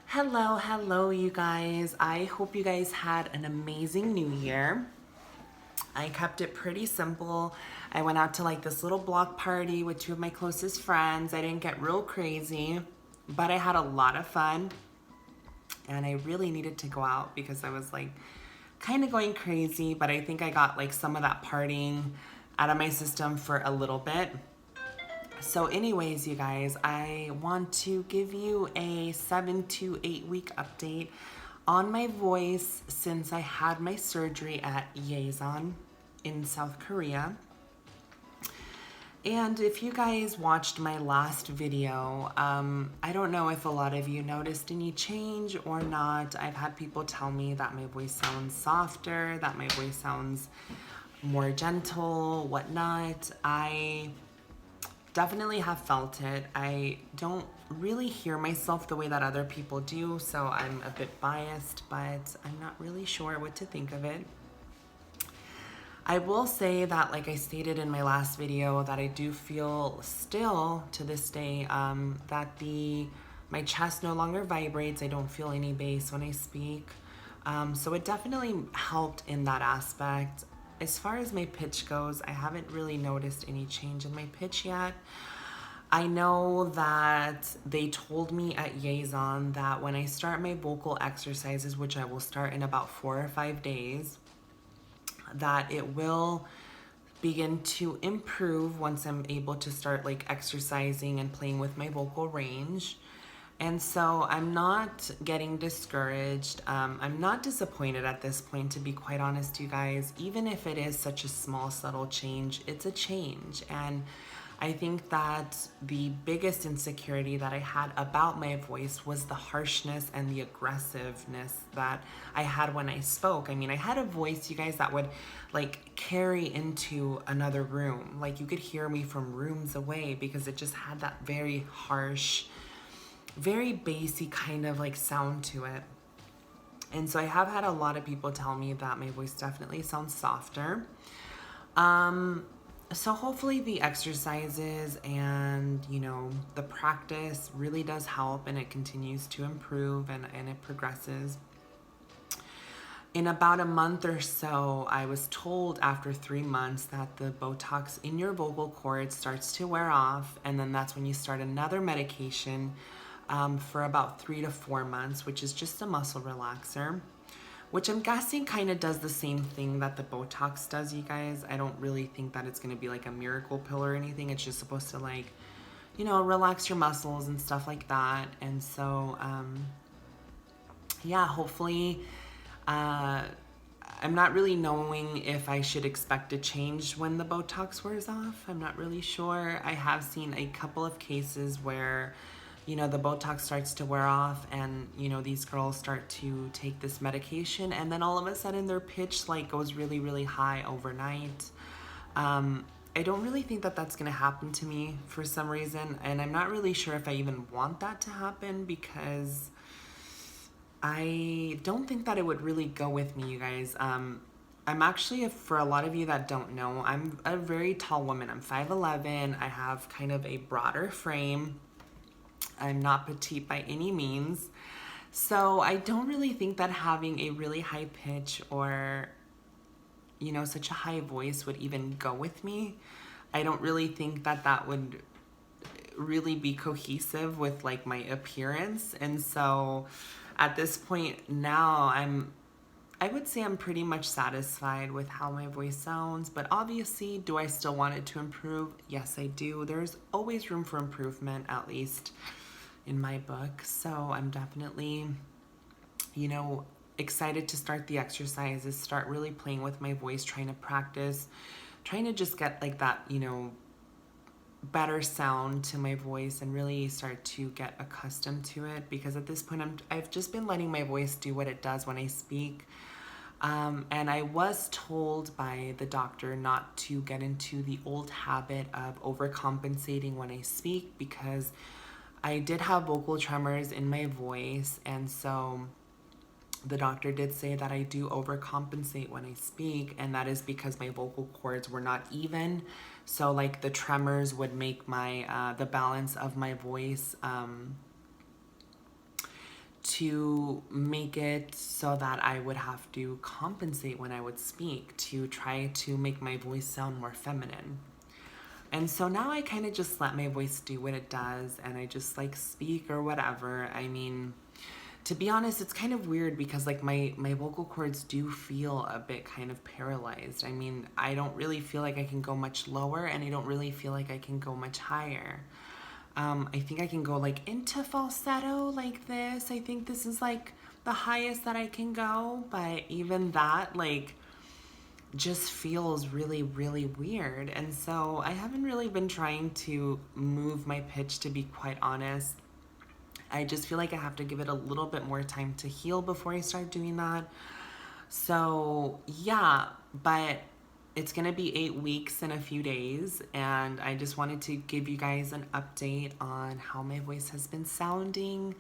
Hello, you guys. I hope you guys had an amazing new year. I kept it pretty simple. I went out to like this little block party with two of my closest friends. I didn't get real crazy, but I had a lot of fun. And I really needed to go out because I was like kind of going crazy, but I think I got like some of that partying out of my system for a little bit. So anyways, you guys, I want to give you a 7 to 8 week update on my voice since I had my surgery at Yeosan in South Korea. And if you guys watched my last video, I don't know if a lot of you noticed any change or not. I've had people tell me that my voice sounds softer, that my voice sounds more gentle, whatnot. I definitely have felt it. I don't really hear myself the way that other people do, so I'm a bit biased, but I'm not really sure what to think of it. I will say that, like I stated in my last video, that I do feel still to this day that my chest no longer vibrates. I don't feel any bass when I speak. So it definitely helped in that aspect. As far as my pitch goes, I haven't really noticed any change in my pitch yet. I know that they told me at Yeosan that when I start my vocal exercises, which I will start in about 4 or 5 days, that it will begin to improve once I'm able to start like exercising and playing with my vocal range. And so I'm not getting discouraged. I'm not disappointed at this point, to be quite honest, you guys. Even if it is such a small, subtle change, it's a change. And I think that the biggest insecurity that I had about my voice was the harshness and the aggressiveness that I had when I spoke. I mean, I had a voice, you guys, that would like carry into another room. Like you could hear me from rooms away because it just had that very harsh, very bassy kind of like sound to it. And so I have had a lot of people tell me that my voice definitely sounds softer. So hopefully the exercises and, the practice really does help, and it continues to improve and it progresses. In about a month or so, I was told after 3 months that the Botox in your vocal cords starts to wear off, and then that's when you start another medication for about 3 to 4 months, which is just a muscle relaxer, which I'm guessing kind of does the same thing that the Botox does, you guys. I don't really think that it's going to be like a miracle pill or anything. It's just supposed to like, relax your muscles and stuff like that. And so, yeah, hopefully, I'm not really knowing if I should expect a change when the Botox wears off. I'm not really sure. I have seen a couple of cases where the Botox starts to wear off and, these girls start to take this medication and then all of a sudden their pitch like goes really, really high overnight. I don't really think that that's going to happen to me for some reason. And I'm not really sure if I even want that to happen because I don't think that it would really go with me, you guys. I'm actually, for a lot of you that don't know, I'm a very tall woman. I'm 5'11". I have kind of a broader frame. I'm not petite by any means. So I don't really think that having a really high pitch or, such a high voice would even go with me. I don't really think that that would really be cohesive with like my appearance. And so at this point now, I would say I'm pretty much satisfied with how my voice sounds, but obviously, do I still want it to improve? Yes, I do. There's always room for improvement, at least in my book. So I'm definitely, excited to start the exercises, start really playing with my voice, trying to practice, trying to just get like that, better sound to my voice and really start to get accustomed to it, because at this point I've just been letting my voice do what it does when I speak. And I was told by the doctor not to get into the old habit of overcompensating when I speak, because I did have vocal tremors in my voice, and so the doctor did say that I do overcompensate when I speak, and that is because my vocal cords were not even. So like the tremors would make my the balance of my voice to make it so that I would have to compensate when I would speak to try to make my voice sound more feminine. And so now I kind of just let my voice do what it does, and I just like speak or whatever. I mean, to be honest, it's kind of weird because like my vocal cords do feel a bit kind of paralyzed. I mean, I don't really feel like I can go much lower, and I don't really feel like I can go much higher. I think I can go like into falsetto like this. I think this is like the highest that I can go, but even that like just feels really, really weird. And so I haven't really been trying to move my pitch, to be quite honest. I just feel like I have to give it a little bit more time to heal before I start doing that. So yeah, but it's gonna be 8 weeks in a few days, and I just wanted to give you guys an update on how my voice has been sounding.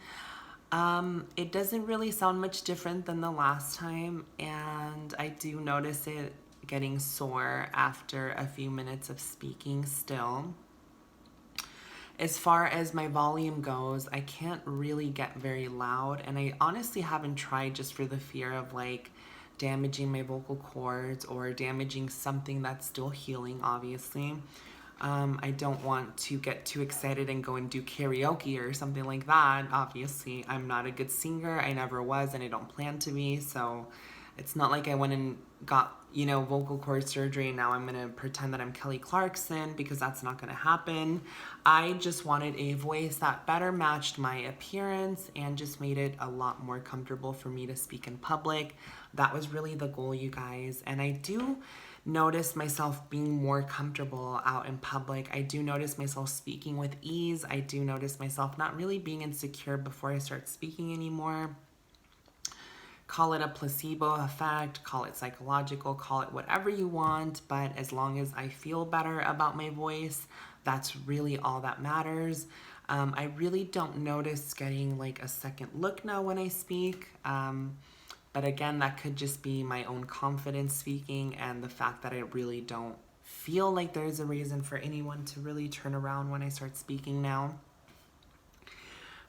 It doesn't really sound much different than the last time, and I do notice it getting sore after a few minutes of speaking still. As far as my volume goes, I can't really get very loud, and I honestly haven't tried just for the fear of like damaging my vocal cords or damaging something that's still healing, obviously. I don't want to get too excited and go and do karaoke or something like that. Obviously, I'm not a good singer. I never was, and I don't plan to be. So it's not like I went and got, vocal cord surgery and now I'm going to pretend that I'm Kelly Clarkson, because that's not going to happen. I just wanted a voice that better matched my appearance and just made it a lot more comfortable for me to speak in public. That was really the goal, you guys. And I do notice myself being more comfortable out in public. I do notice myself speaking with ease. I do notice myself not really being insecure before I start speaking anymore. Call it a placebo effect, call it psychological, call it whatever you want, but as long as I feel better about my voice, that's really all that matters. I really don't notice getting like a second look now when I speak. But again, that could just be my own confidence speaking and the fact that I really don't feel like there's a reason for anyone to really turn around when I start speaking now.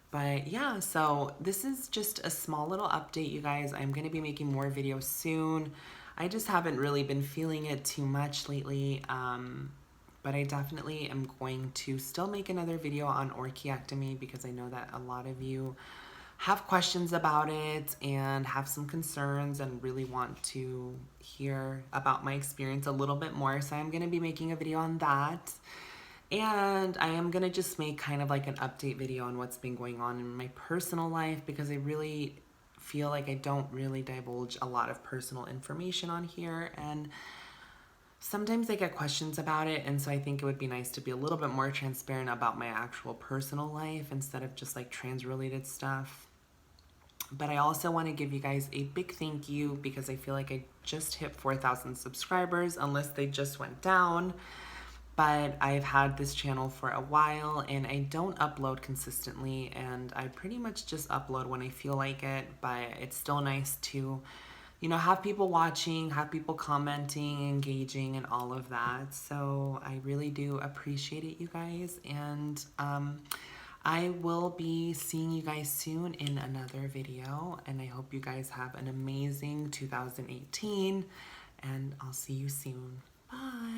But yeah, so this is just a small little update, you guys. I'm going to be making more videos soon. I just haven't really been feeling it too much lately. But I definitely am going to still make another video on orchiectomy, because I know that a lot of you have questions about it and have some concerns and really want to hear about my experience a little bit more. So I'm going to be making a video on that. And I am going to just make kind of like an update video on what's been going on in my personal life, because I really feel like I don't really divulge a lot of personal information on here. And sometimes I get questions about it. And so I think it would be nice to be a little bit more transparent about my actual personal life instead of just like trans related stuff. But I also want to give you guys a big thank you, because I feel like I just hit 4,000 subscribers, unless they just went down. But I've had this channel for a while and I don't upload consistently, and I pretty much just upload when I feel like it. But it's still nice to, have people watching, have people commenting, engaging, and all of that. So I really do appreciate it, you guys. And I will be seeing you guys soon in another video, and I hope you guys have an amazing 2018, and I'll see you soon. Bye.